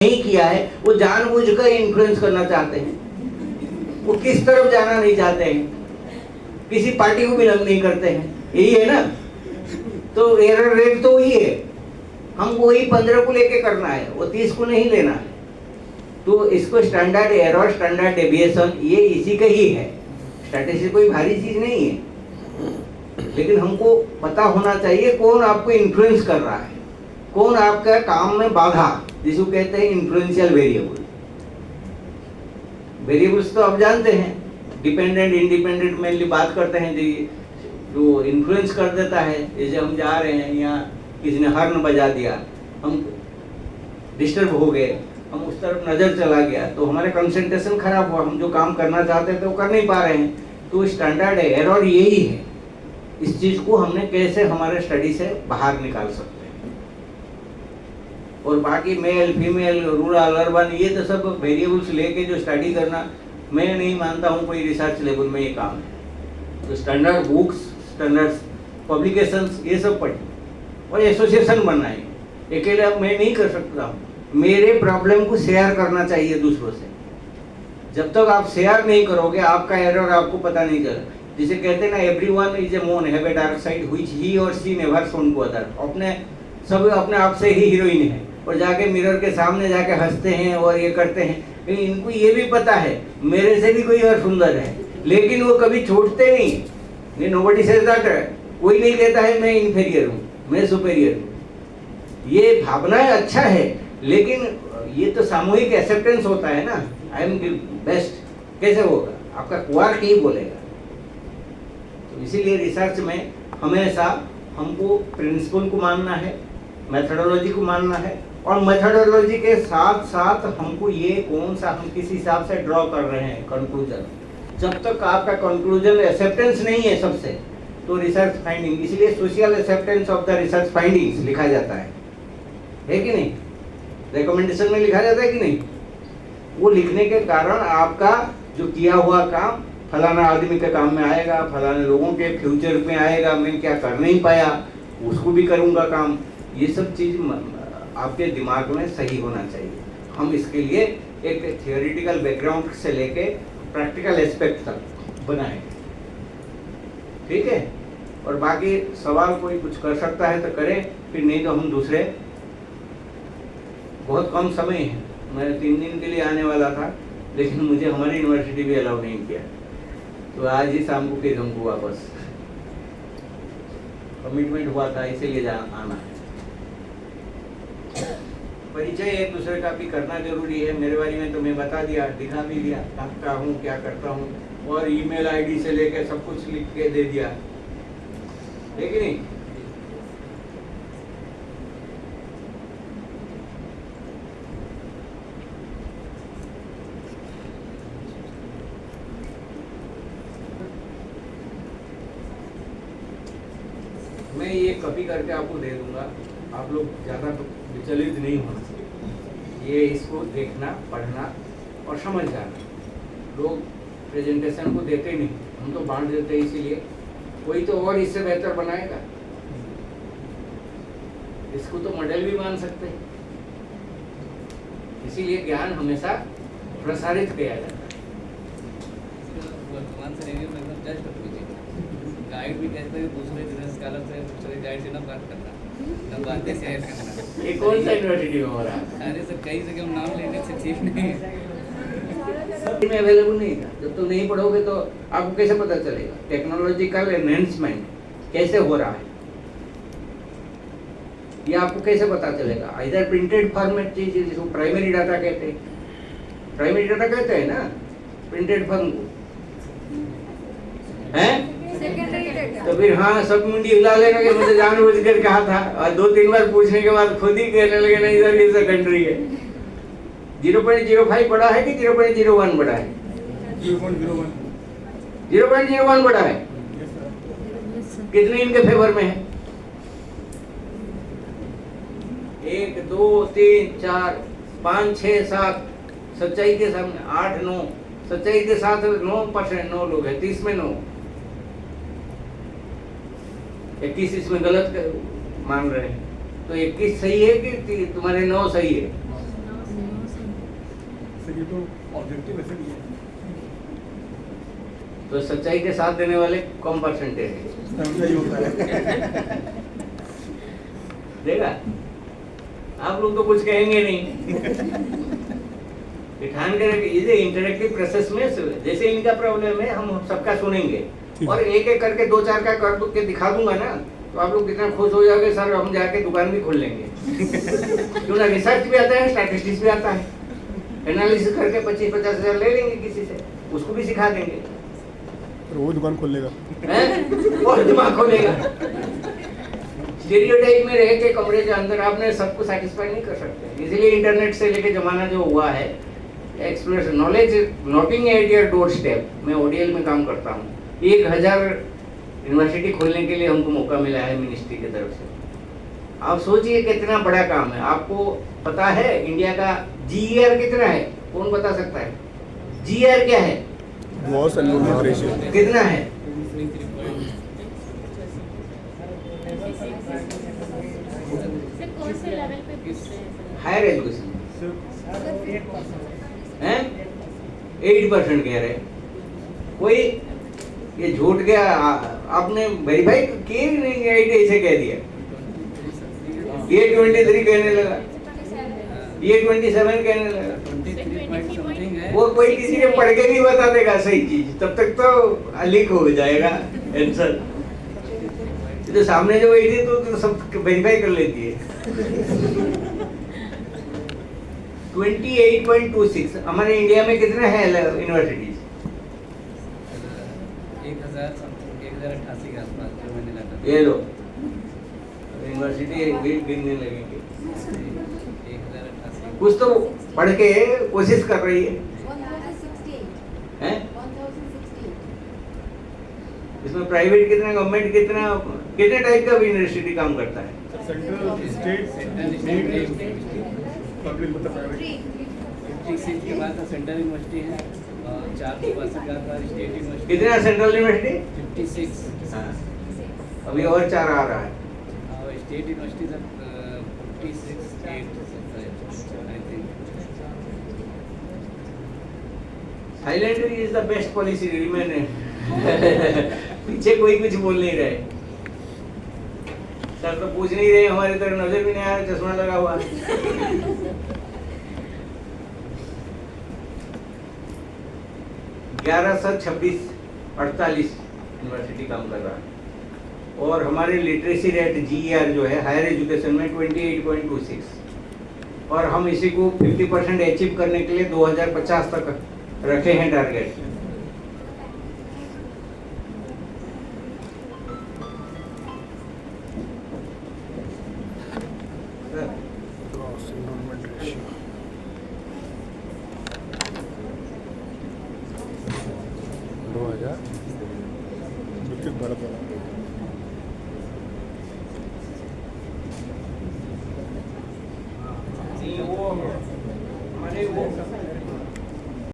नहीं किया है, वो जानबूझकर इन्फ्लुएंस करना चाहते हैं। वो किस तरफ जाना नहीं चाहते हैं, किसी पार्टी को बिलोंग नहीं करते हैं, यही है ना। तो एरर रेट तो वही है, हमको वही 15 को लेके करना है, वो 30 को नहीं लेना है। तो इसको स्टैंडर्ड एरर, स्टैंडर्ड डेविएशन, ये इसी का ही है। स्टैटिस्टिक्स कोई भारी चीज नहीं है, लेकिन हमको पता होना चाहिए कौन आपको इन्फ्लुएंस कर रहा है, कौन आपका काम में बाधा, जिसको कहते हैं इन्फ्लुएंशियल वेरिएबल। वेरिएबल्स तो आप जानते हैं, डिपेंडेंट इंडिपेंडेंट मेनली बात करते हैं। जो इन्फ्लुएंस कर देता है, जैसे हम जा रहे हैं, यहाँ किसी ने हॉर्न बजा दिया, हम डिस्टर्ब हो गए, हम उस तरफ नजर चला गया, तो हमारा कंसंट्रेशन खराब हुआ, हम जो काम करना चाहते थे वो कर नहीं पा रहे हैं। तो स्टैंडर्ड एरर यही है। इस चीज को हमने कैसे हमारे स्टडी से बाहर निकाल सकते हैं। और बाकी मेल फीमेल रूरल अर्बन ये तो सब वेरिएबल्स लेके जो स्टडी करना, मैं नहीं मानता हूँ कोई रिसर्च लेवल में ये काम है। तो स्टैंडर्ड बुक्स, स्टैंडर्ड पब्लिकेशंस, ये सब पढ़े और एसोसिएशन बनाए। अकेले अब मैं नहीं कर सकता हूँ, मेरे प्रॉब्लम को शेयर करना चाहिए दूसरों से। जब तक आप शेयर नहीं करोगे, आपका एरर आपको पता नहीं चला। जिसे कहते हैं ना, everyone is a moon have a dark side which he और she never shown to other. सब अपने आप से ही हीरोइन है और जाके मिरर के सामने जाके हंसते हैं और ये करते हैं, लेकिन इनको ये भी पता है मेरे से भी कोई और सुंदर है, लेकिन वो कभी छोड़ते नहीं। नोबडी सेज दैट, कोई नहीं कहता है मैं इन्फीरियर हूँ, मैं सुपेरियर हूँ। ये भावना अच्छा है, लेकिन ये तो सामूहिक एक्सेप्टेंस होता है ना। आई एम बेस्ट कैसे होगा, आपका क्वार्क ही बोलेगा। तो इसीलिए रिसर्च में हमेशा हमको प्रिंसिपल को मानना है, मेथोडोलॉजी को मानना है, और मेथोडोलॉजी के साथ साथ हमको ये कौन सा हम किस हिसाब से ड्रॉ कर रहे हैं कंक्लूजन। जब तक आपका कंक्लूजन एक्सेप्टेंस नहीं है सबसे, तो रिसर्च फाइंडिंग, इसलिए social acceptance of the research findings लिखा जाता है कि नहीं, रिकमेंडेशन में लिखा जाता है कि नहीं। वो लिखने के कारण आपका जो किया हुआ काम फलाना आदमी के काम में आएगा, फलाने लोगों के फ्यूचर में आएगा, मैं क्या कर नहीं पाया उसको भी करूँगा काम। ये सब चीज़ आपके दिमाग में सही होना चाहिए। हम इसके लिए एक थियोरिटिकल बैकग्राउंड से लेके प्रैक्टिकल एस्पेक्ट तक बनाएं, ठीक है। और बाकी सवाल कोई कुछ कर सकता है तो करें, फिर नहीं तो हम दूसरे। बहुत कम समय है, मैं 3 दिन के लिए आने वाला था, लेकिन मुझे हमारी यूनिवर्सिटी भी अलाउ नहीं किया, तो आज ही शाम को फिर हमको वापस कमिटमेंट हुआ था, इसीलिए आना है। परिचय एक दूसरे का भी करना जरूरी है। मेरे बारे में तो मैं बता दिया, दिखा भी दिया कहाँ हूँ, क्या करता हूँ, और ईमेल आईडी से लेकर सब कुछ लिख के दे दिया, है कि नहीं। मैं ये कॉपी करके आपको दे दूंगा, आप लोग ज़्यादा विचलित नहीं होना चाहिए। ये इसको देखना, पढ़ना और समझ जाना। लोग प्रेजेंटेशन को देते नहीं, हम तो बांट देते हैं, इसीलिए कोई तो और इससे बेहतर बनाएगा। इसको तो मॉडल भी मान सकते हैं। इसीलिए ज्ञान हमेशा प्रसारित किया जाता है। गाइड भी कहते हैं दूसरे बिजनेस स्कॉलर से दूसरे गाइड से ना बात करना, ना बातें शेयर करना। ये कौन सा यूनिवर्सिटी में हो रहा है? अरे सर, कई जगह हम नाम लेने से ठीक नहीं है। में अवेलेबल नहीं था। जब तो नहीं पढ़ोगे तो आपको कैसे पता चलेगा टेक्नोलॉजिकल एनहेंसमेंट कैसे हो रहा है, ये आपको कैसे पता चलेगा। इधर प्रिंटेड फॉर्मेट चीज जिसको प्राइमरी डाटा कहते हैं, प्राइमरी डाटा कहते हैं ना प्रिंटेड फॉर्म को, हैं? तो फिर हाँ, सब मुंडी हिला लेगा कि मुझे जानबूझ कर कहा था, और 2-3 बार पूछने के बाद खुद ही कहने लगे नहीं सर ये सेकेंडरी है। 0.05 बड़ा है कि 0.01 बड़ा है? 0.01 बड़ा है। कितने इनके फेवर में है? 1 2 3 4 5 6 7, सच्चाई के सामने 8 9, सच्चाई के साथ 9%, 9 लोग है, 30 में 9, 21 इसमें गलत मान रहे हैं। तो 21 सही है कि तुम्हारे 9 सही है? सर ये तो ऑब्जेक्टिव ऐसे नहीं है तो सच्चाई के साथ देने वाले कम परसेंटेज है, समझा ही होता है देगा। आप लोग तो कुछ कहेंगे नहीं। ये ठान के रखिए, ये इंटरेक्टिव प्रोसेस में जैसे इनका प्रॉब्लम है हम सबका सुनेंगे और एक एक करके दो चार का कर के दिखा दूंगा ना, तो आप लोग कितना खुश हो जाओगे, सर हम जाके दुकान भी खोल लेंगे। क्यों ना, रिसर्च भी आता है, स्टैटिस्टिक्स भी आता है, एनालिसिस करके 25-50 हज़ार ले लेंगे किसी से, उसको भी सिखा देंगे, और वो दुकान खोल लेगा हैं? और दिमाग खोलेगा। स्टीरियोटाइप में रह के कमरे के अंदर आपने सबको सेटिस्फाई नहीं कर सकते, इसलिए इंटरनेट से लेके जमाना जो हुआ है, exploration knowledge knocking at your doorstep. मैं ओडीएल में काम करता हूँ, 1000 यूनिवर्सिटी खोलने के लिए हमको मौका मिला है मिनिस्ट्री की तरफ से। आप सोचिए कितना बड़ा काम है। आपको पता है इंडिया का जीईआर कितना है? कौन बता सकता है? जीईआर क्या है? ग्रॉस एनरोलमेंट रेशियो कितना है? सर कौन से लेवल पे पूछ रहे हैं हायर एजुकेशन हैं? 8% कह रहे। कोई ये झूठ गया, आपने वेरीफाई किए नहीं, ऐसे कह दिया। ये 23 कहने लगा, ये 27 कहने लगा। 23 समथिंग है। वो कोई किसी के पढ़ के नहीं बता देगा सही चीज, तब तक तो लीक हो जाएगा आंसर। तो सामने जो बैठी तो सब वेरीफाई कर लेती है। 28.26 हमारे इंडिया में कितने हैं यूनिवर्सिटीज? 1088 के आसपास जो मैंने लगा। ये लो यूनिवर्सिटी गिनने लगेंगे। 1088 कुछ तो पढ़ के कोशिश कर रही है, 1060 हैं? 1060 इसमें प्राइवेट कितना, गवर्नमेंट कितना, कितने टाइप का यूनिवर्सिटी काम करता है? सेंट्रल स्टेट पब्लिक मतलब प्राइवेट 56 के बाद सेंट्रल यूनिवर्सिटी है और 462 के बाद स्टेट यूनिवर्सिटी। कितना सेंट्रल यूनिवर्सिटी? 56 हाँ, अभी और 4 आ रहा है। और state university 56 8 I think. Silently is the best policy remain. पीछे कोई कुछ बोल नहीं रहे, सर तो पूछ नहीं रहे, हमारी तरफ नजर भी नहीं आ रहा, चश्मा लगा हुआ। 1126 48 यूनिवर्सिटी काम कर रहा है और हमारे लिटरेसी रेट जीईआर जो है हायर एजुकेशन में 28.26 और हम इसी को 50% अचीव करने के लिए 2050 तक रखे हैं टारगेट। ग्रॉस एनरोलमेंट रेशियो 2000 विकसित भारत वाला वो हमारे वो